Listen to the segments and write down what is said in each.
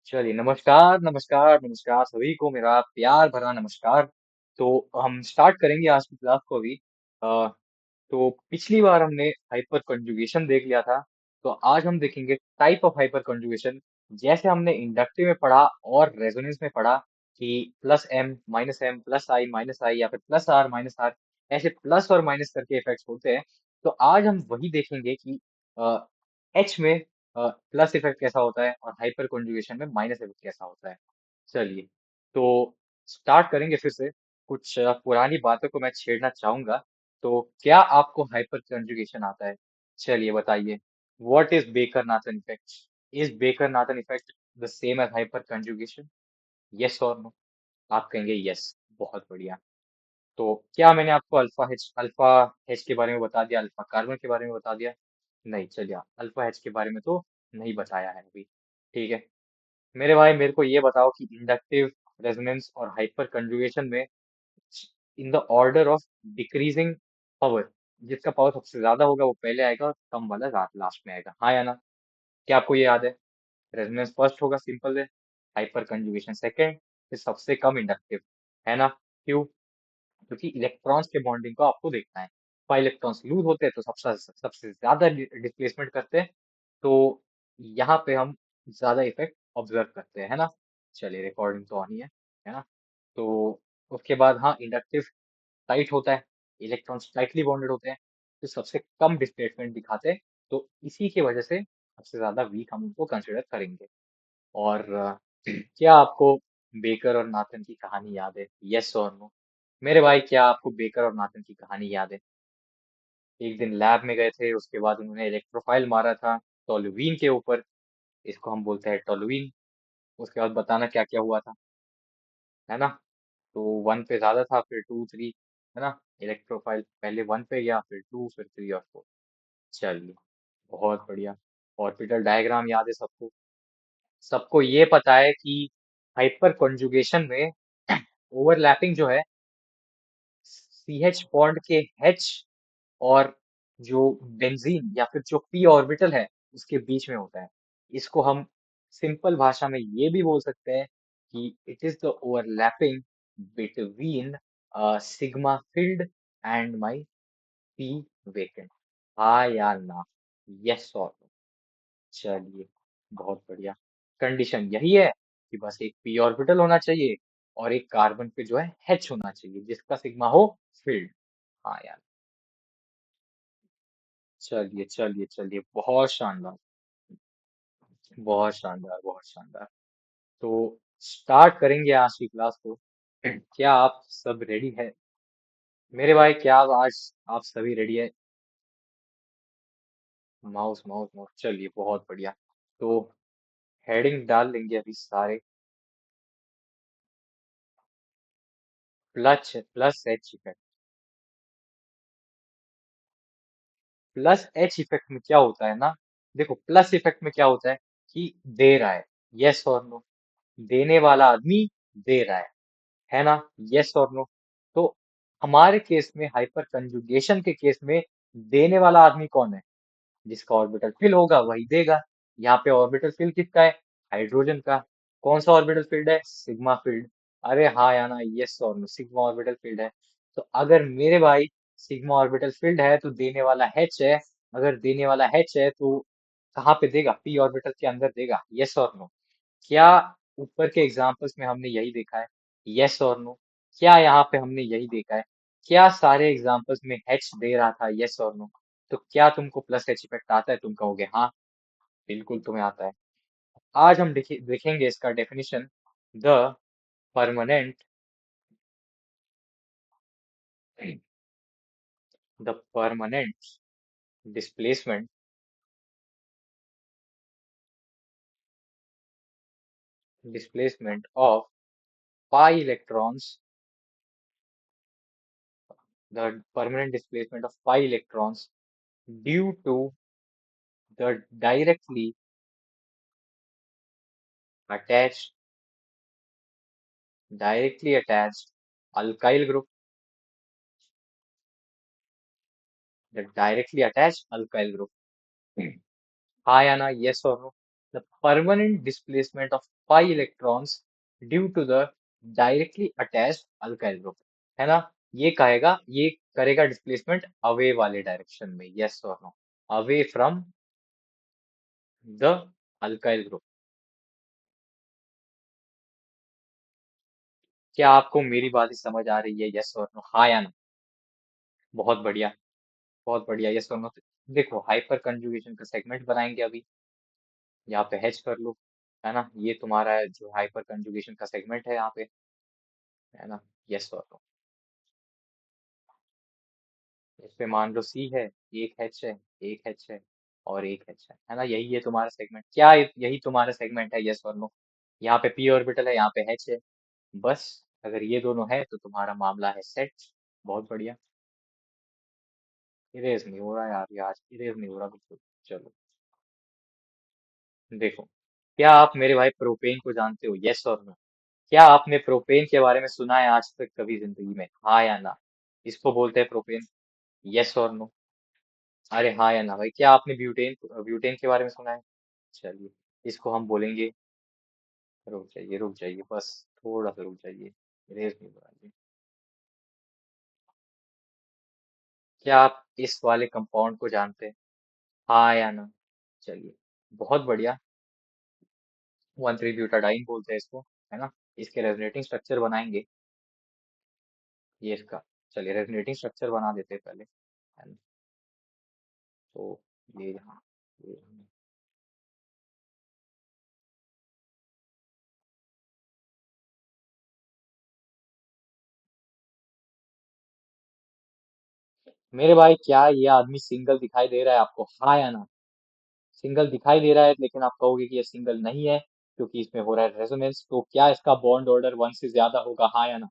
चलिए, नमस्कार नमस्कार नमस्कार सभी को मेरा प्यार भरा नमस्कार। तो हम स्टार्ट करेंगे आज की क्लास को अभी। तो पिछली बार हमने हाइपर कंजुगेशन देख लिया था। तो आज हम देखेंगे टाइप ऑफ हाइपर कंजुगेशन। जैसे हमने इंडक्टिव में पढ़ा और रेजोनेंस में पढ़ा कि प्लस एम प्लस आई या फिर प्लस आर माइनस आर, ऐसे प्लस और माइनस करके इफेक्ट्स होते हैं। तो आज हम वही देखेंगे कि एच में प्लस इफेक्ट कैसा होता है और हाइपर कंजुगेशन में माइनस इफेक्ट कैसा होता है। चलिए, तो स्टार्ट करेंगे फिर से। कुछ पुरानी बातों को मैं छेड़ना चाहूंगा। तो क्या आपको हाइपर कंजुगेशन आता है? चलिए बताइए। What is Baker Nathan effect? Is Baker Nathan effect the same as hyperconjugation? Yes और नो? आप कहेंगे यस। बहुत बढ़िया। तो क्या मैंने आपको अल्फा एच के बारे में बता दिया, अल्फा कार्बन के बारे में बता दिया? नहीं। चलिए, अल्फा एच के बारे में तो नहीं बताया है अभी। ठीक है। मेरे भाई, मेरे को ये बताओ कि इंडक्टिव, रेजोनेंस और हाइपर कंजुगेशन में in the order of decreasing power, जिसका पावर सबसे ज्यादा होगा वो पहले आएगा और कम वाला लास्ट में आएगा, हाँ या ना? क्या आपको ये याद है? रेजोनेंस फर्स्ट होगा, सिंपल है। हाइपर कंजुगेशन सेकंड, फिर सबसे कम इंडक्टिव, है ना? क्यों? क्योंकि इलेक्ट्रॉन्स के बॉन्डिंग को आपको देखना है। फाइव इलेक्ट्रॉन्स लूज होते हैं तो सबसे सबसे ज्यादा डिस्प्लेसमेंट करते हैं। तो यहाँ पे हम ज्यादा इफेक्ट ऑब्जर्व करते हैं, है ना? चलिए, रिकॉर्डिंग तो आनी है ना? तो उसके बाद हाँ, इंडक्टिव टाइट होता है, इलेक्ट्रॉन्स टाइटली बॉन्डेड होते हैं, तो सबसे कम डिस्प्लेसमेंट दिखाते हैं। तो इसी की वजह से सबसे ज्यादा वीक हम उनको कंसिडर करेंगे। और क्या आपको बेकर और नाथन की कहानी याद है? यस और नो? मेरे भाई, क्या आपको बेकर और नाथन की कहानी याद है? एक दिन लैब में गए थे, उसके बाद उन्होंने इलेक्ट्रोफाइल मारा था टोल्यूइन के ऊपर। इसको हम बोलते हैं टोल्यूइन। उसके बाद बताना क्या क्या हुआ था, है ना? तो वन पे ज्यादा था, फिर टू थ्री, है ना? इलेक्ट्रोफाइल पहले वन पे गया, फिर टू, फिर थ्री और फोर। चलिए, बहुत बढ़िया। ऑर्बिटल डायग्राम याद है सबको? सबको ये पता है कि हाइपर कॉन्जुगेशन में ओवरलैपिंग जो है, सी एच बॉन्ड के एच और जो बेंजीन या फिर जो पी ऑर्बिटल है उसके बीच में होता है। इसको हम सिंपल भाषा में ये भी बोल सकते हैं कि it is the overlapping between sigma field and my P vacant. हाँ या ना? यस और नो? चलिए, बहुत बढ़िया। कंडीशन यही है कि बस एक पी ऑर्बिटल होना चाहिए और एक कार्बन पे जो है एच होना चाहिए जिसका सिग्मा हो फील्ड। हाँ यार। चलिए चलिए चलिए, बहुत शानदार, बहुत शानदार, बहुत शानदार। तो स्टार्ट करेंगे आज की क्लास को। क्या आप सब रेडी है? मेरे भाई, क्या आप आज आप सभी रेडी है? माउस माउस माउस, चलिए बहुत बढ़िया। तो हेडिंग डाल लेंगे अभी सारे। Plus plus H effect. Plus H effect में क्या होता है ना, देखो, प्लस इफेक्ट में क्या होता है कि दे रहा है। यस और नो? देने वाला आदमी दे रहा है ना? यस और नो? तो हमारे केस में, हाइपर कंजुगेशन के केस में, देने वाला आदमी कौन है? जिसका ऑर्बिटल फिल होगा वही देगा। यहाँ पे ऑर्बिटल फिल किसका है? हाइड्रोजन का। कौन सा ऑर्बिटल फील्ड है? Sigma field. अरे हाँ या ना? यस और नो? सिग्मा ऑर्बिटल फील्ड है। तो अगर मेरे भाई सिग्मा ऑर्बिटल फील्ड है तो देने वाला एच है। अगर देने वाला एच है तो कहाँ पे देगा? पी ऑर्बिटल के अंदर देगा। यस और नो? क्या ऊपर के एग्जांपल्स में हमने यही देखा है? यस और नो? क्या यहाँ पे हमने यही देखा है? क्या सारे एग्जांपल्स में एच दे रहा था? यस और नो? तो क्या तुमको प्लस एच इफेक्ट आता है? तुम कहोगे हाँ, बिल्कुल तुम्हें आता है। आज हम देखेंगे इसका definition. The permanent the permanent displacement displacement of pi electrons, the permanent displacement of pi electrons due to the attached directly attached alkyl group, the directly attached alkyl group। हाँ या ना? यस और no? the permanent displacement of pi electrons due to the directly attached alkyl group, है ना? ये करेगा displacement away वाले direction में, यस और no? Away from the alkyl group. क्या आपको मेरी बात ही समझ आ रही है, यस और नो? हाँ या ना? बहुत बढ़िया, बहुत बढ़िया, यस और नो? देखो, हाइपर कंजुगेशन का सेगमेंट बनाएंगे अभी। यहाँ पे हैच कर लो, है ना? ये तुम्हारा जो हाइपर कंजुगेशन का सेगमेंट है यहाँ पे, है ना? यस और नो? इस पे मान लो सी है, एक एच है, एक एच है, और एक एच है ना? यही है तुम्हारा सेगमेंट, क्या यही तुम्हारा सेगमेंट है, यस और नो? यहाँ पे पी ऑर्बिटल है, यहाँ पे एच है, बस। अगर ये दोनों है तो तुम्हारा मामला है सेट। बहुत बढ़िया। इरेज नहीं हो रहा यार, ये आज इरेज नहीं हो रहा बिल्कुल। चलो, देखो, क्या आप मेरे भाई प्रोपेन को जानते हो, यस और नो? क्या आपने प्रोपेन के बारे में सुना है आज तक कभी जिंदगी में, हाँ या ना? इसको बोलते हैं प्रोपेन, यस और नो? अरे हाँ या ना भाई, क्या आपने ब्यूटेन ब्यूटेन के बारे में सुना है? चलिए, इसको हम बोलेंगे, रुक जाइए बस, थोड़ा सा रुक जाइए, रेस नहीं बढ़ाइए। क्या आप इस वाले कंपाउंड को जानते हैं, हाँ या ना? चलिए, बहुत बढ़िया। 1,3-ब्यूटाडाइन बोलते हैं इसको, है ना? इसके रेजोनेटिंग स्ट्रक्चर बनाएंगे, ये इसका। चलिए, रेजोनेटिंग स्ट्रक्चर बना देते हैं पहले, है ना? तो ये यहाँ, ये यहाँ। मेरे भाई, क्या ये आदमी सिंगल दिखाई दे रहा है आपको, हाँ या ना? सिंगल दिखाई दे रहा है, लेकिन आप कहोगे कि ये सिंगल नहीं है क्योंकि इसमें हो रहा है रेजोनेंस, तो क्या इसका बॉन्ड ऑर्डर 1 से ज्यादा होगा, हाँ या ना?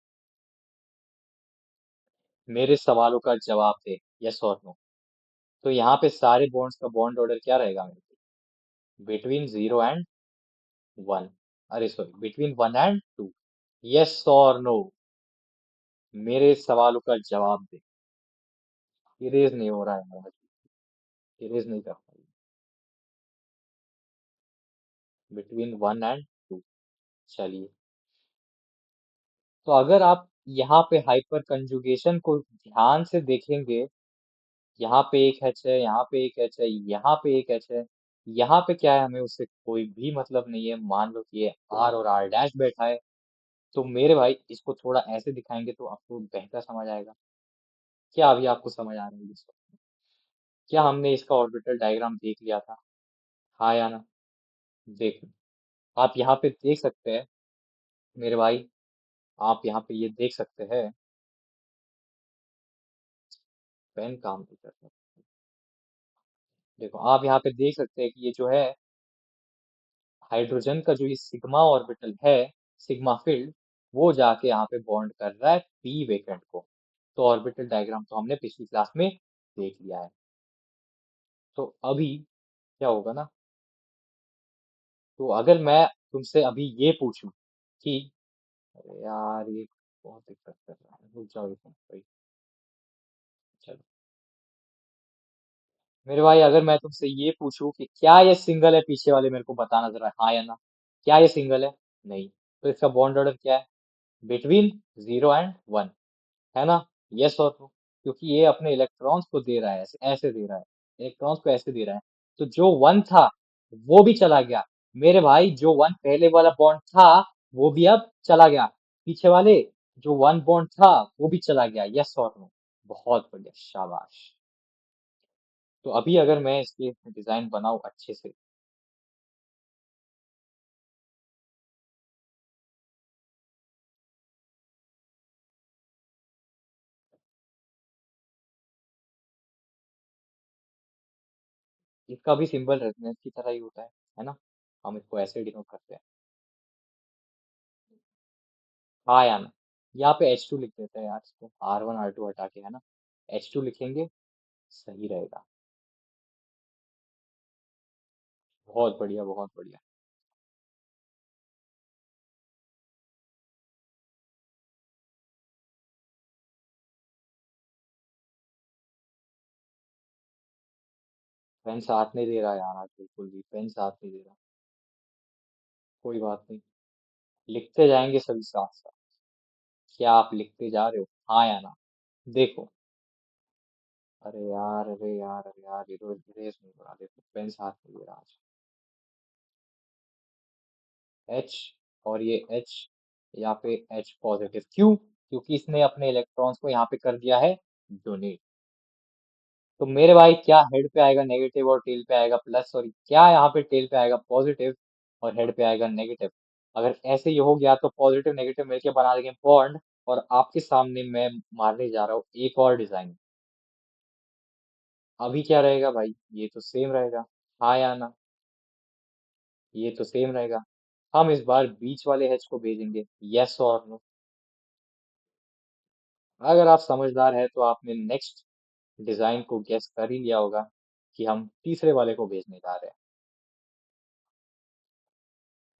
मेरे सवालों का जवाब दे, यस और नो? तो यहाँ पे सारे बॉन्ड्स का बॉन्ड ऑर्डर क्या रहेगा मेरे को? बिटवीन 0 एंड 1, अरे सॉरी, बिटवीन 1 एंड 2, यस और नो? मेरे सवालों का जवाब दे। इरेज नहीं हो रहा है यार, इरेज नहीं कर पाई। बिटवीन 1 एंड 2, चलिए। तो अगर आप यहाँ पे हाइपर कंजुगेशन को ध्यान से देखेंगे, यहाँ पे एक एच है, यहाँ पे एक एच है, यहाँ पे एक एच है, यहाँ पे क्या है, हमें उससे कोई भी मतलब नहीं है। मान लो कि ये आर और आर डैश बैठा है, तो मेरे भाई इसको थोड़ा ऐसे दिखाएंगे तो आपको बेहतर समझ आएगा। क्या अभी आपको समझ आ रहा है इसको? क्या हमने इसका ऑर्बिटल डायग्राम देख लिया था, हाँ या ना? देख, आप यहाँ पे देख सकते हैं मेरे भाई, आप यहाँ पे ये देख सकते हैं, पेन काम नहीं करता। देखो, आप यहाँ पे देख सकते हैं कि ये जो है हाइड्रोजन का जो ये सिग्मा ऑर्बिटल है, सिग्मा फील्ड, वो जाके यहाँ पे बॉन्ड कर रहा है पी वेकेंट को। तो ऑर्बिटल डायग्राम तो हमने पिछली क्लास में देख लिया है। तो अभी क्या होगा ना, तो अगर मैं तुमसे अभी ये पूछूं कि, अरे यार ये बहुत दिक्कत कर रहा है, रुक जाओ एक मिनट भाई। चलो, मेरे भाई, अगर मैं तुमसे ये पूछूं कि क्या ये सिंगल है, पीछे वाले मेरे को बताना जरा, हाँ या ना? क्या ये सिंगल है? नहीं। तो इसका बॉन्ड ऑर्डर क्या है? बिटवीन 0 एंड 1, है ना? यस और नो? क्योंकि ये अपने इलेक्ट्रॉन्स को दे रहा है, ऐसे ऐसे दे रहा है, इलेक्ट्रॉन्स को ऐसे दे रहा है। तो जो 1 था वो भी चला गया, मेरे भाई। जो 1 पहले वाला बॉन्ड था वो भी अब चला गया, पीछे वाले जो 1 बॉन्ड था वो भी चला गया, यस और नो? बहुत बढ़िया, शाबाश। तो अभी अगर मैं इसकी डिजाइन बनाऊं अच्छे से, इसका भी सिंबल रेजोनेंस की तरह ही होता है ना? हम इसको ऐसे डिनोट करते हैं, हाँ या ना? यहाँ पे H2 लिख देते हैं यार, इसको R1 R2 हटा के, है ना? H2 लिखेंगे, सही रहेगा। बहुत बढ़िया, बहुत बढ़िया। पेन साथ नहीं दे रहा यार, आज बिल्कुल भी पेन साथ नहीं दे रहा। कोई बात नहीं, लिखते जाएंगे सभी साथ साथ। क्या आप लिखते जा रहे हो, हाँ या ना? देखो। अरे यार, अरे यार, अरे यार, ये तो रेस नहीं बना, देखो पेन साथ में दे रहा आज। एच, और ये एच, यहाँ पे एच पॉजिटिव क्यों? क्योंकि इसने अपने इलेक्ट्रॉन्स को यहाँ पे कर दिया है डोनेट। तो मेरे भाई क्या हेड पे आएगा नेगेटिव और टेल पे आएगा प्लस, और क्या यहाँ पे टेल पे आएगा पॉजिटिव और हेड पे आएगा नेगेटिव। अगर ऐसे ही हो गया तो पॉजिटिव नेगेटिव मिलके बना देंगे बॉन्ड। और आपके सामने मैं मारने जा रहा हूँ एक और डिजाइन। अभी क्या रहेगा भाई, ये तो सेम रहेगा, हाँ या ना? ये तो सेम रहेगा। हम इस बार बीच वाले एच को भेजेंगे, यस और नो। अगर आप समझदार है तो आपने नेक्स्ट डिजाइन को गेस कर ही लिया होगा कि हम तीसरे वाले को भेजने जा रहे हैं।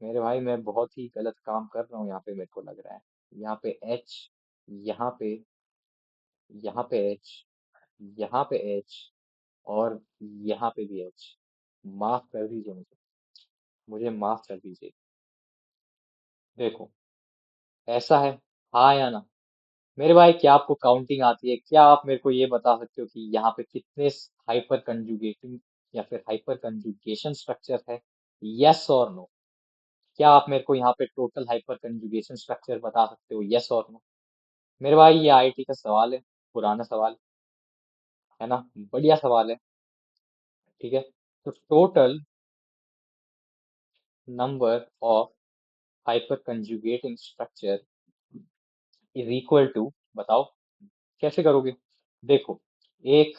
मेरे भाई मैं बहुत ही गलत काम कर रहा हूँ यहाँ पे, मेरे को लग रहा है। यहाँ पे एच, यहाँ पे, यहाँ पे एच, यहाँ पे एच, और यहाँ पे भी एच। माफ कर दीजिए मुझे, मुझे माफ कर दीजिए। देखो, ऐसा है, हाँ या ना? मेरे भाई क्या आपको काउंटिंग आती है? क्या आप मेरे को ये बता सकते हो कि यहाँ पे कितने हाइपर कंजुगेटिंग या फिर हाइपर कंजुगेशन स्ट्रक्चर है? यस और नो? क्या आप मेरे को यहाँ पे टोटल हाइपर कंजुगेशन स्ट्रक्चर बता सकते हो, यस और नो? मेरे भाई ये आईआईटी का सवाल है, पुराना सवाल है ना, बढ़िया सवाल है। ठीक है, तो total number of hyper conjugating structure is equal to, बताओ कैसे करोगे? देखो, एक,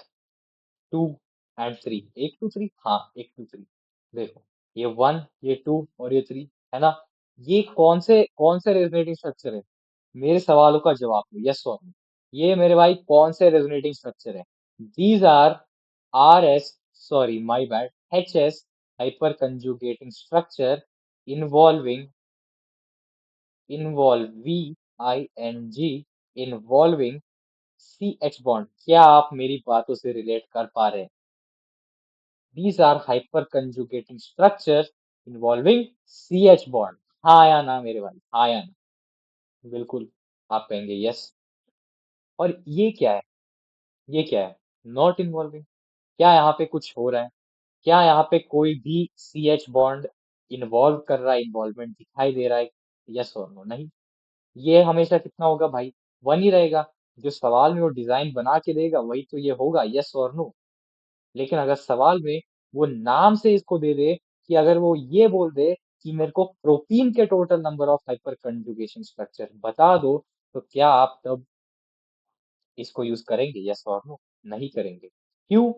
टू एंड थ्री, एक टू थ्री, हाँ एक टू थ्री। देखो, ये वन, ये टू और ये थ्री, है ना? ये कौन से रेजोनेटिंग स्ट्रक्चर है? मेरे सवालों का जवाब दो, यस और नो। ये मेरे भाई कौन से रेजोनेटिंग स्ट्रक्चर है? These are S, sorry my bad, H S hyper conjugating structure involving, V I N G, involving C H bond. क्या आप मेरी बातों से रिलेट कर पा रहे हैं? These are hyperconjugating structures involving CH bond। हाँ या ना मेरे भाई, हाँ या ना? बिल्कुल, आप कहेंगे यस। और ये क्या है? ये क्या है? Not involving. क्या यहाँ पे कुछ हो रहा है? क्या यहाँ पे कोई भी सी एच बॉन्ड इन्वॉल्व कर रहा है, इन्वॉल्वमेंट दिखाई दे रहा है? यस और नो? नहीं। ये हमेशा कितना होगा भाई, वन ही रहेगा। जो सवाल में वो डिजाइन बना के देगा वही तो ये होगा, यस और नो। लेकिन अगर सवाल में वो नाम से इसको दे दे, कि अगर वो ये बोल दे कि मेरे को प्रोटीन के total number of hyper conjugation structure बता दो, तो क्या आप तब इसको यूज करेंगे, यस और नो? नहीं करेंगे। क्यों?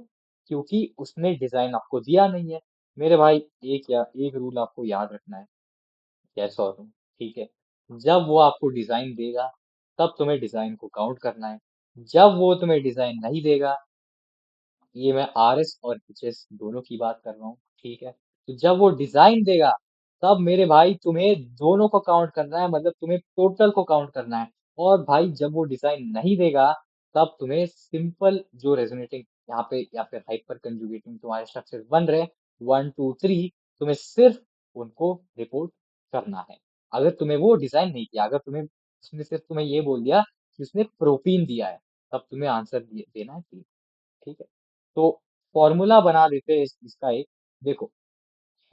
क्योंकि उसने डिजाइन आपको दिया नहीं है। मेरे भाई एक रूल आपको याद रखना है, यस और नो, ठीक है? जब वो आपको डिजाइन देगा तब तुम्हें डिजाइन को काउंट करना है। जब वो तुम्हें डिजाइन नहीं देगा, ये मैं आर एस और एच एस दोनों की बात कर रहा हूँ, ठीक है? तो जब वो डिजाइन देगा तब मेरे भाई तुम्हें दोनों को काउंट करना है, मतलब तुम्हें टोटल को काउंट करना है। और भाई जब वो डिजाइन नहीं देगा तब तुम्हें सिंपल जो रेजोनेटिंग यहाँ पे या फिर हाइपर कंजुगेटिंग तुम्हारे स्ट्रक्चर बन रहे, वन टू थ्री, तुम्हें सिर्फ उनको रिपोर्ट करना है। अगर तुम्हें वो डिजाइन नहीं किया, अगर तुम्हें उसने सिर्फ तुम्हें ये बोल दिया कि उसने प्रोटीन दिया है, तब तुम्हें आंसर देना है तीन। ठीक है, तो फॉर्मूला बना देते हैं इसका एक। देखो,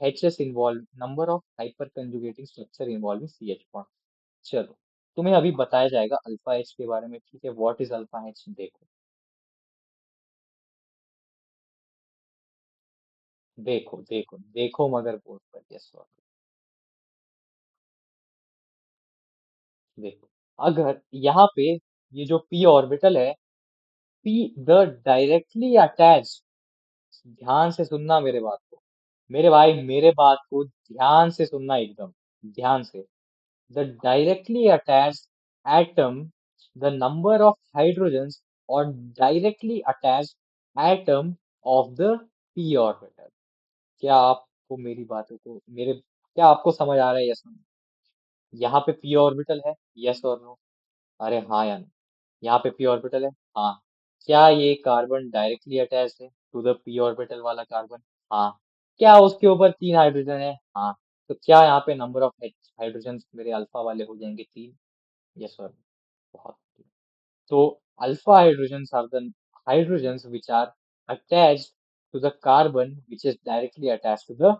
H S involve number of hyper conjugating structure involving C H bond. चलो, तुम्हें अभी बताया जाएगा अल्फा एच के बारे में, ठीक है? व्हाट इज अल्फा एच, देखो। देखो देखो देखो मगर बोर्ड पर, यस और देखो। अगर यहाँ पे ये जो पी ऑर्बिटल है, पी द डायरेक्टली अटैच, ध्यान से सुनना मेरे बात को, मेरे भाई मेरे बात को ध्यान से सुनना, एकदम ध्यान से। The directly attached atom, the number of hydrogens or directly attached atom of the p orbital। क्या आपको मेरी बातों को, मेरे, क्या आपको समझ आ रहा है? यस? यहाँ पे p ऑर्बिटल है, यस और नो? अरे हाँ या नहीं? यहाँ पे p ऑर्बिटल है, हाँ। क्या ये कार्बन डायरेक्टली अटैच है टू द p ऑर्बिटल वाला कार्बन? हाँ। क्या उसके ऊपर तीन हाइड्रोजन है? हाँ। तो क्या यहाँ पे नंबर ऑफ हाइड्रोजन मेरे अल्फा वाले हो जाएंगे 3? Yes sir. बहुत बढ़िया। तो alpha hydrogens are the hydrogens which are attached to the carbon which is directly attached to the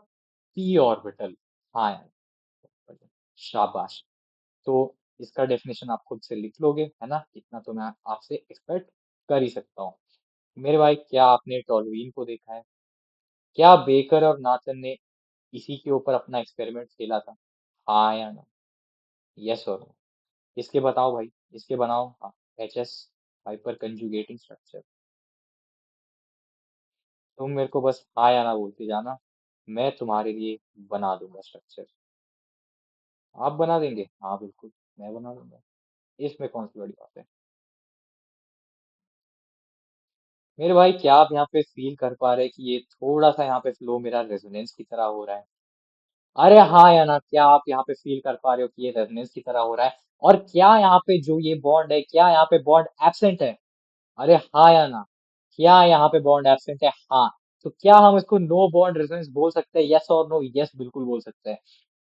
p orbital। हाँ यार, बढ़िया। शाबाश। तो इसका डेफिनेशन आप खुद से लिख लोगे, है ना? इतना तो मैं आपसे एक्सपेक्ट कर ही सकता हूँ। मेरे भाई, क्या आपने टॉलुइन को देखा है? क्या बेकर और नाथन ने इसी के ऊपर अपना एक्सपेरिमेंट खेला था? हाँ या ना? यस और नो? इसके बताओ भाई, इसके बनाओ। हाँ, H S, hyper conjugating structure. तुम मेरे को बस हाँ या ना बोलते जाना, मैं तुम्हारे लिए बना दूंगा स्ट्रक्चर। आप बना देंगे? हाँ बिल्कुल, मैं बना दूंगा। इसमें कौन सी बड़ी बात है? मेरे भाई, क्या आप यहाँ पे फील कर पा रहे हैं कि ये थोड़ा सा यहाँ पे फ्लो मेरा रेजोनेंस की तरह हो रहा है? अरे हाँ या ना, क्या आप यहाँ पे फील कर पा रहे हो कि ये रेजोनेंस की तरह हो रहा है? और क्या यहाँ पे जो ये बॉन्ड है, क्या यहाँ पे बॉन्ड एब्सेंट है? अरे हाँ या ना? क्या यहाँ पे बॉन्ड एब्सेंट है? हाँ। तो क्या हम इसको नो बॉन्ड रेजोनेंस बोल सकते हैं? यस और नो? यस, बिल्कुल बोल सकते हैं।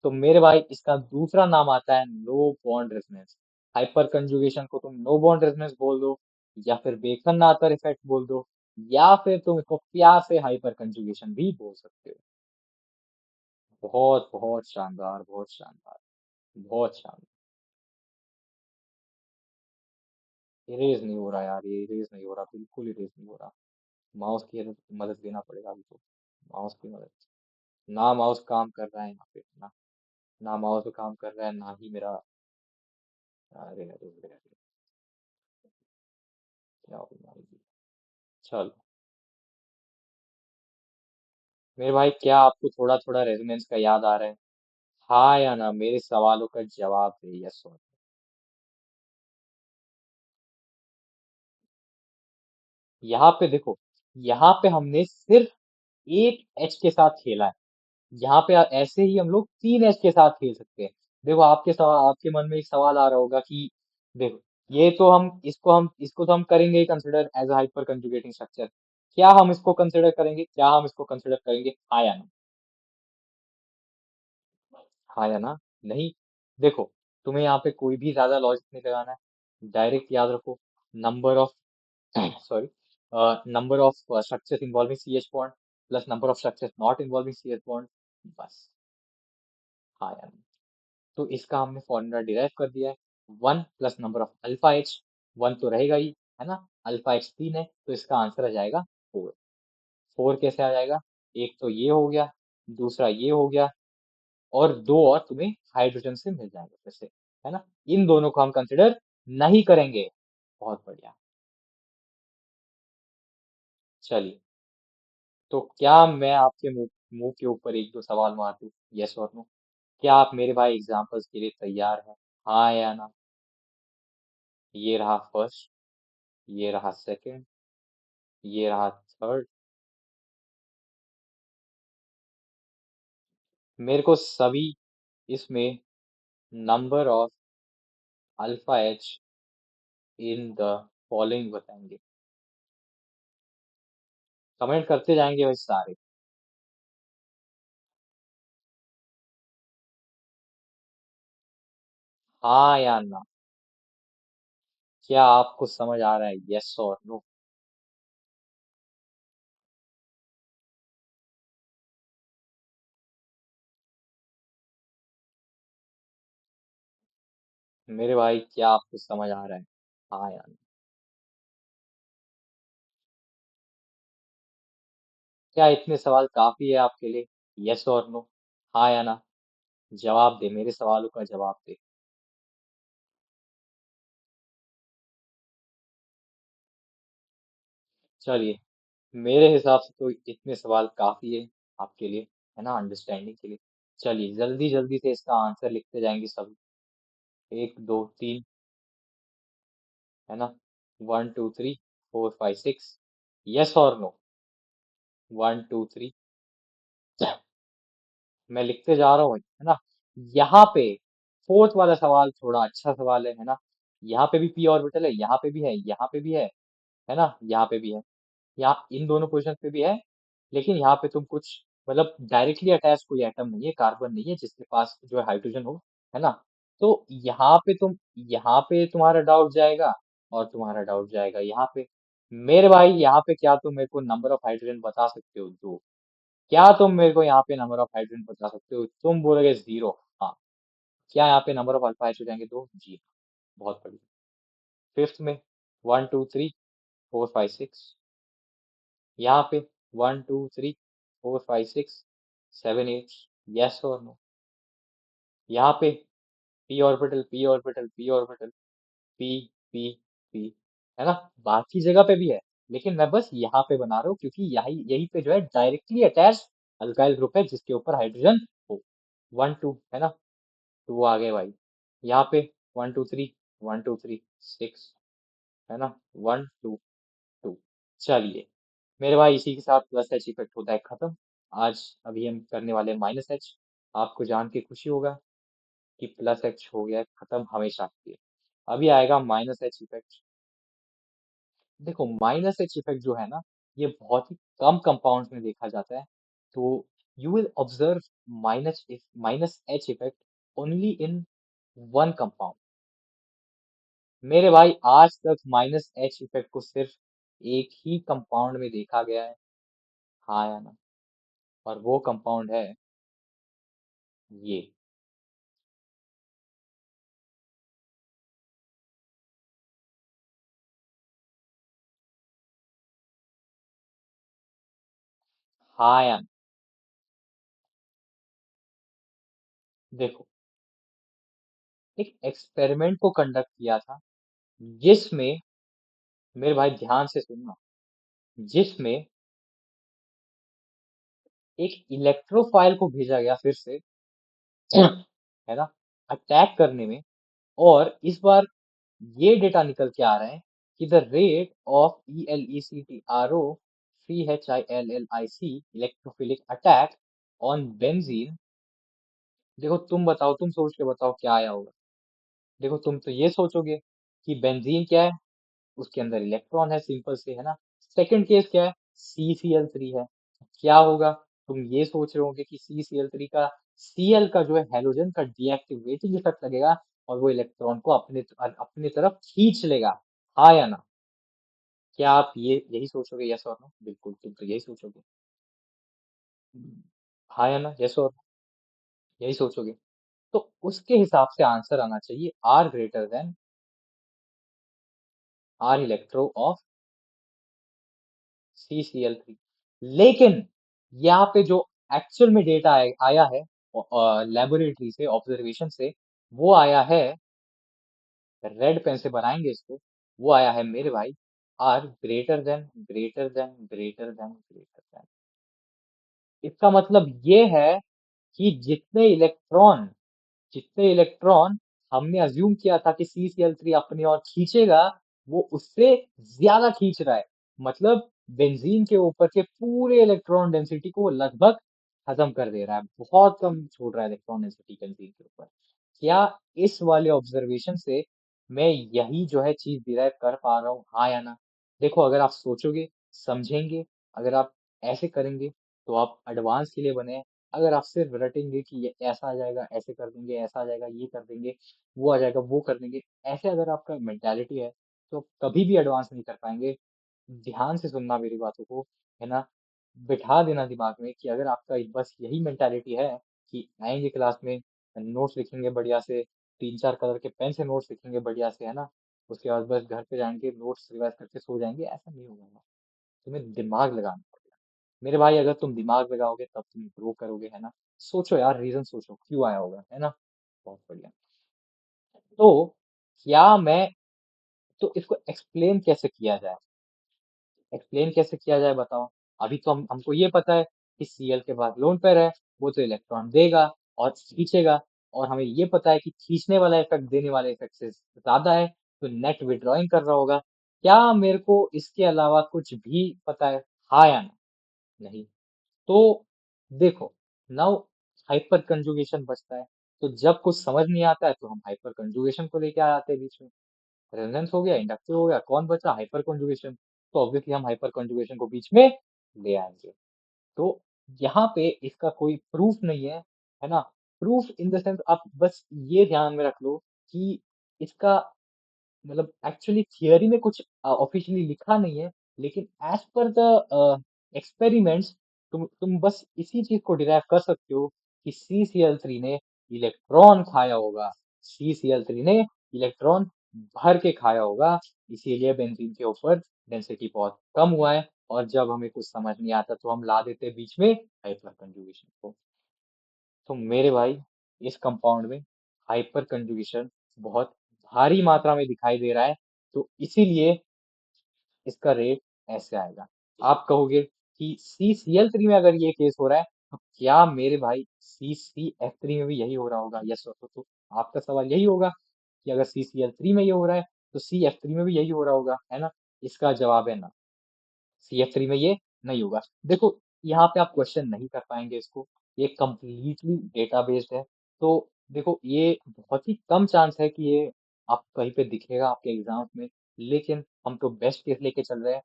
तो मेरे भाई, इसका दूसरा नाम आता है no bond resonance. Hyperconjugation को तुम नो बॉन्ड रेजोनेंस बोल दो, या फिर बेकन नातर इफेक्ट बोल दो, या फिर तुम इसको प्यार से हाइपर कंजुगेशन भी बोल सकते हो। बहुत बहुत शानदार, बहुत शानदार, बहुत शानदार। इरेज नहीं हो रहा यार, ये इरेज नहीं हो रहा, बिल्कुल इरेज नहीं हो रहा। माउस की मदद लेना पड़ेगा अभी तो। माउस की मदद। ना माउस काम कर रहा है यहाँ पे ना। ना माउस काम कर रहा है, ना ही मेरा। अरे अरे अरे अरे, क्या हो गया ये? चलो। मेरे भाई, क्या आपको थोड़ा थोड़ा रेजोनेंस का याद आ रहा है? हाँ या ना? मेरे सवालों का जवाब दे, यस और। यहाँ पे देखो, यहाँ पे हमने सिर्फ एक एच के साथ खेला है। यहाँ पे ऐसे ही हम लोग 3 एच के साथ खेल सकते हैं। देखो, आपके सवाल, आपके मन में एक सवाल आ रहा होगा कि देखो, ये तो हम इसको तो हम करेंगे ही consider as hyper conjugating structure. क्या हम इसको कंसिडर करेंगे? क्या हम इसको कंसिडर करेंगे? हाँ या ना? हाँ या ना? नहीं। देखो, तुम्हें यहाँ पे कोई भी ज्यादा लॉजिक नहीं लगाना है, डायरेक्ट याद रखो। Number of sorry, number of structures involving CH bond plus number of structures not involving CH bond, बस। हाँ यार। तो इसका हमने फॉर्मूला डिराइव कर दिया है। 1 plus number of alpha H. 1 तो रहेगा ही, है ना? अल्फा एच 3 है, तो इसका आंसर आ जाएगा 4। 4 कैसे आ जाएगा? एक तो ये हो गया, दूसरा ये हो गया, और दो और तुम्हें हाइड्रोजन से मिल जाएंगे फिर से, है ना? इन दोनों को हम कंसिडर नहीं करेंगे। बहुत बढ़िया। चलिए, तो क्या मैं आपके मुंह मुंह के ऊपर एक दो सवाल मार दूं? यस और नो? क्या आप मेरे भाई एग्जाम्पल्स के लिए तैयार हैं? हाँ या ना? ये रहा फर्स्ट, ये रहा सेकंड, ये रहा थर्ड। मेरे को सभी इसमें number of alpha H in the following बताएंगे। कमेंट करते जाएंगे भाई सारे। हाँ या ना? क्या आपको समझ आ रहा है? यस और नो? मेरे भाई, क्या आपको समझ आ रहा है? हाँ या ना? क्या इतने सवाल काफी है आपके लिए? यस और नो? हाँ या ना? जवाब दे, मेरे सवालों का जवाब दे। चलिए, मेरे हिसाब से तो इतने सवाल काफी है आपके लिए, है ना, अंडरस्टैंडिंग के लिए। चलिए, जल्दी जल्दी से इसका आंसर लिखते जाएंगे सब। 1 2 3, है ना? 1 2 3 4 5 6। यस और नो? 1 2 3। मैं लिखते जा रहा हूँ, है ना? यहाँ पे फोर्थ वाला सवाल थोड़ा अच्छा सवाल है ना? यहाँ पे भी पी ऑर्बिटल है, यहाँ पे भी है, यहाँ पे भी है ना? यहाँ पे भी है, यहाँ इन दोनों पोजिशन पे भी है। लेकिन यहाँ पे तुम कुछ मतलब डायरेक्टली अटैच कोई एटम नहीं है, कार्बन नहीं है जिसके पास जो है हाइड्रोजन हो, है ना। तो यहाँ पे तुम्हारा डाउट जाएगा और तुम्हारा डाउट जाएगा यहाँ पे। मेरे भाई यहाँ पे क्या तुम मेरे को नंबर ऑफ हाइड्रोजन बता सकते हो? दो। क्या तुम मेरे को यहाँ पे नंबर ऑफ हाइड्रोजन बता सकते हो? तुम बोलोगे जीरो। हाँ। क्या यहाँ पे नंबर ऑफ अल्फा हाइड्रोजन जाएंगे? दो जी हाँ। बहुत बढ़िया। फिफ्थ में 1 2 3 4 5 6। यहाँ पे 1 2 3 4 5 6 7 8। यस और नो? यहाँ पे P orbital, P orbital, P orbital, P, P, P, है ना। बाकी जगह पे भी है, लेकिन मैं बस यहाँ पे बना रहा हूँ क्योंकि यही यही पे जो है डायरेक्टली अटैच अल्काइल ग्रुप है जिसके ऊपर हाइड्रोजन हो। 1 2, है ना। टू आ गए भाई। यहाँ पे 1 2 3, 1 2 3 6, है ना। 1 2 2। चलिए मेरे भाई, इसी के साथ प्लस एच इफेक्ट होता है खत्म। आज अभी हम करने वाले माइनस एच। आपको जान के खुशी होगा कि प्लस एच हो गया है खत्म हमेशा के लिए। अभी आएगा माइनस एच इफेक्ट। देखो माइनस एच इफेक्ट जो है ना, ये बहुत ही कम कंपाउंड्स में देखा जाता है। तो you will observe minus H effect only in one compound. मेरे भाई आज तक माइनस एच इफेक्ट को सिर्फ एक ही कंपाउंड में देखा गया है। हाँ या ना? और वो कंपाउंड है ये। हाँ या ना? देखो, एक एक्सपेरिमेंट को कंडक्ट किया था जिसमें, मेरे भाई ध्यान से सुनना, जिसमें एक इलेक्ट्रोफाइल को भेजा गया फिर से, है ना, अटैक करने में। और इस बार ये डेटा निकल के आ रहे हैं कि the rate of ELECTRO electrophilic attack on benzene. देखो तुम बताओ, तुम सोच के बताओ क्या आया होगा। देखो तुम तो ये सोचोगे कि बेंजीन क्या है, उसके अंदर इलेक्ट्रॉन है, सिंपल से, है ना। सेकंड केस क्या है, CCl3 है। क्या होगा? तुम ये सोच रहे होगे कि CCl3 का, Cl का जो है हैलोजन का डीएक्टिवेटिंग इफेक्ट लगेगा और वो इलेक्ट्रॉन को अपने तरफ खींच लेगा। हाँ या ना? क्या आप ये यही सोचोगे? यस और नो? बिल्कुल तुम तो यही सोचोगे। हाँ या ना? यस और नो? यही सोचोगे। तो उसके हिसाब से आंसर आना चाहिए R greater than R electro of CCl3। लेकिन यहाँ पे जो एक्चुअल में डेटा आया है लेबोरेटरी से, ऑब्जर्वेशन से, वो आया है, रेड पेन से बनाएंगे इसको। वो आया है मेरे भाई R greater than greater than greater than greater than. इसका मतलब ये है कि जितने इलेक्ट्रॉन हमने अज्यूम किया था कि CCl3 अपनी ओर खींचेगा, वो उससे ज्यादा खींच रहा है। मतलब बेंजीन के ऊपर के पूरे इलेक्ट्रॉन डेंसिटी को वो लगभग खत्म कर दे रहा है, बहुत कम छोड़ रहा है इलेक्ट्रॉन डेंसिटी बेंजीन के ऊपर। क्या इस वाले ऑब्जर्वेशन से मैं यही जो है चीज डिराइव कर पा रहा हूँ? हाँ या ना? देखो अगर आप सोचोगे, समझेंगे, अगर आप ऐसे करेंगे तो आप एडवांस के लिए बने हैं। अगर आप सिर्फ रटेंगे कि ये ऐसा आ जाएगा, ऐसे कर देंगे, ऐसा आ जाएगा, ये कर देंगे, वो आ जाएगा, वो कर देंगे, ऐसे अगर आपका मेंटालिटी है, तो कभी भी एडवांस नहीं कर पाएंगे। ध्यान से सुनना मेरी बातों को, है ना। बिठा देना दिमाग में कि अगर आपका बस यही मेंटालिटी है कि आएंगे क्लास में, नोट्स लिखेंगे बढ़िया से, 3 4 कलर के पेन से नोट्स लिखेंगे बढ़िया से, है ना, उसके बाद बस घर पे जाएंगे नोट्स रिवाइज करके सो जाएंगे, ऐसा नहीं होगा। तुम्हें दिमाग लगाना पड़ेगा मेरे भाई। अगर तुम दिमाग लगाओगे तब तुम ग्रो करोगे, है ना। सोचो यार, रीजन सोचो क्यों आया होगा, है ना। बहुत बढ़िया। तो क्या मैं, तो इसको एक्सप्लेन कैसे किया जाए? एक्सप्लेन कैसे किया जाए बताओ। अभी तो हमको ये पता है कि Cl के बाद लोन पेयर है, वो तो इलेक्ट्रॉन देगा और खींचेगा। और हमें ये पता है कि खींचने वाला इफेक्ट देने वाले इफेक्ट से ज्यादा है, तो नेट विड्रॉइंग कर रहा होगा। क्या मेरे को इसके अलावा कुछ भी पता है? हाँ या ना? नहीं। तो देखो, नाउ हाइपर कंजुगेशन बचता है। तो जब कुछ समझ नहीं आता है तो हम हाइपर कंजुगेशन को लेके आ जाते हैं बीच में। रेजोनेंस हो गया, इंडक्टिव हो गया, कौन बचा? Hyper conjugation. तो ऑब्वियसली हम हाइपर कंजुगेशन को बीच में ले आएंगे। तो यहाँ पे इसका कोई प्रूफ नहीं है ना। प्रूफ इन द सेंस आप बस ये ध्यान में रख लो कि इसका मतलब एक्चुअली थियरी में कुछ ऑफिशियली लिखा नहीं है, लेकिन एज पर द एक्सपेरिमेंट्स तुम बस इसी चीज को डिराइव कर सकते हो कि CCl3 ने इलेक्ट्रॉन खाया होगा। CCl3 ने इलेक्ट्रॉन भर के खाया होगा, इसीलिए बेंजीन के ऊपर डेंसिटी बहुत कम हुआ है। और जब हमें कुछ समझ नहीं आता तो हम ला देते हैं बीच में हाइपर कंजुगेशन को। तो मेरे भाई, इस कंपाउंड में हाइपर कंजुगेशन बहुत भारी मात्रा में दिखाई दे रहा है, तो इसीलिए इसका रेट ऐसे आएगा। आप कहोगे कि CCl3 में अगर ये केस हो रहा है, तो क्या मेरे भाई CCF3 में भी यही हो रहा होगा? यस, तो आपका सवाल यही होगा कि अगर CCl3 में ये हो रहा है तो CF3 में भी यही हो रहा होगा, है ना। इसका जवाब है ना, CF3 में ये नहीं होगा। देखो, यहाँ पे आप क्वेश्चन नहीं कर पाएंगे इसको, ये कंप्लीटली डेटा बेस्ड है। तो देखो, ये बहुत ही कम चांस है कि ये आप कहीं पे दिखेगा आपके एग्जाम्स में, लेकिन हम तो बेस्ट केस लेके चल रहे हैं।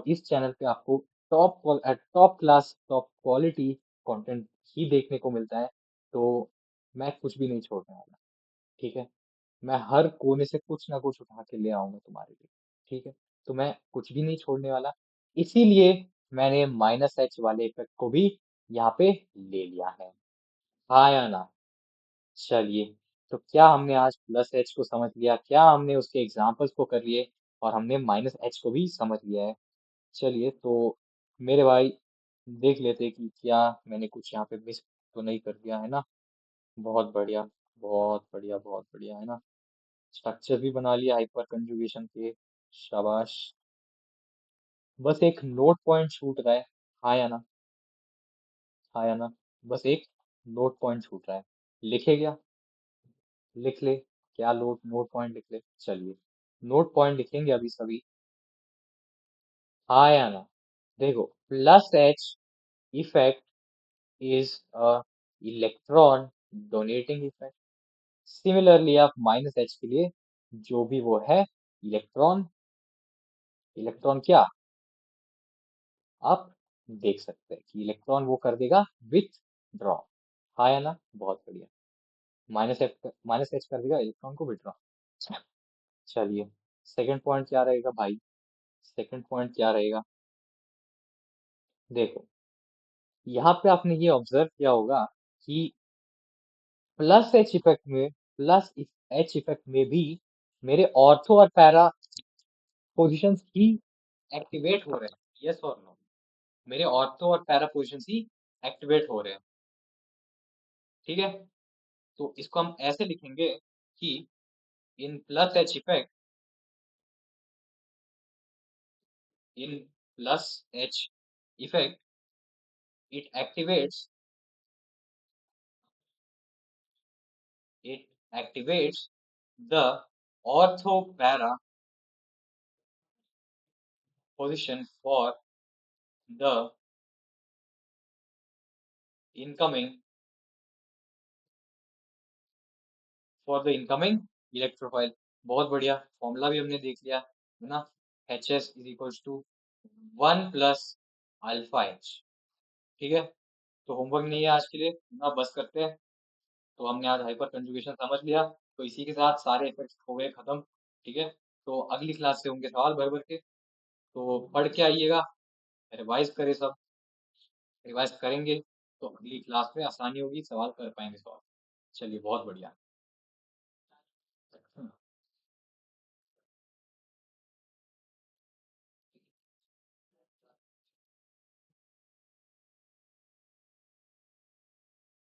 इस चैनल पे आपको top class top quality content ही देखने को मिलता है। तो मैं कुछ भी नहीं छोड़ने वाला, ठीक है। मैं हर कोने से कुछ ना कुछ उठा के ले आऊंगा तुम्हारे लिए, ठीक है। तो मैं कुछ भी नहीं छोड़ने वाला, इसीलिए मैंने -H वाले इफेक्ट को भी यहाँ पे ले लिया है। हाँ या ना? चलिए, तो क्या हमने आज +H को समझ लिया, क्या हमने उसके एग्जाम्पल्स को कर लिए, और हमने -H को भी समझ लिया है। चलिए, तो मेरे भाई देख लेते हैं कि क्या मैंने कुछ यहाँ पे मिस तो नहीं कर दिया, है ना। बहुत बढ़िया, बहुत बढ़िया, बहुत बढ़िया, है ना। स्ट्रक्चर भी बना लिया हाइपर कंजुगेशन के, शाबाश। बस एक नोट पॉइंट छूट रहा है, हाँ या ना, हाँ या ना। बस एक नोट पॉइंट छूट रहा है, लिखे क्या? लिख ले। क्या नोट पॉइंट लिख ले, चलिए। नोट पॉइंट लिखेंगे अभी सभी, हाँ या ना। देखो, +H effect is a electron donating effect. Similarly आप -H के लिए जो भी वो है, इलेक्ट्रॉन, इलेक्ट्रॉन क्या आप देख सकते हैं कि इलेक्ट्रॉन वो कर देगा विथ ड्रॉ, हाँ या ना। बहुत बढ़िया। -H कर देगा इलेक्ट्रॉन को विथड्रॉ। चलिए, सेकंड पॉइंट क्या रहेगा भाई? सेकंड पॉइंट क्या रहेगा? देखो, यहाँ पे आपने ये ऑब्जर्व किया होगा कि +H इफेक्ट में भी मेरे ऑर्थो और पैरा पोजिशंस ही एक्टिवेट हो रहे हैं, यस और नो। मेरे ऑर्थो और पैरा पोजिशंस ही एक्टिवेट हो रहे हैं, ठीक है। तो इसको हम ऐसे लिखेंगे कि in +H effect, in +H effect, it activates, it activates the ortho para position the incoming for the incoming electrophile. बहुत बढ़िया, फॉर्मूला भी हमने देख लिया, है ना। HS is equals to 1 + α H, ठीक है। तो होमवर्क नहीं है आज के लिए ना, बस करते हैं। तो हमने आज हाइपर कंजुगेशन समझ लिया, तो इसी के साथ सारे इफेक्ट्स हो गए खत्म, ठीक है। तो अगली क्लास से होंगे सवाल भर भर के, तो पढ़ के आइएगा, रिवाइज करें सब, रिवाइज करेंगे तो अगली क्लास में आसानी होगी, सवाल कर पाएंगे सॉल्व। चलिए, बहुत बढ़िया।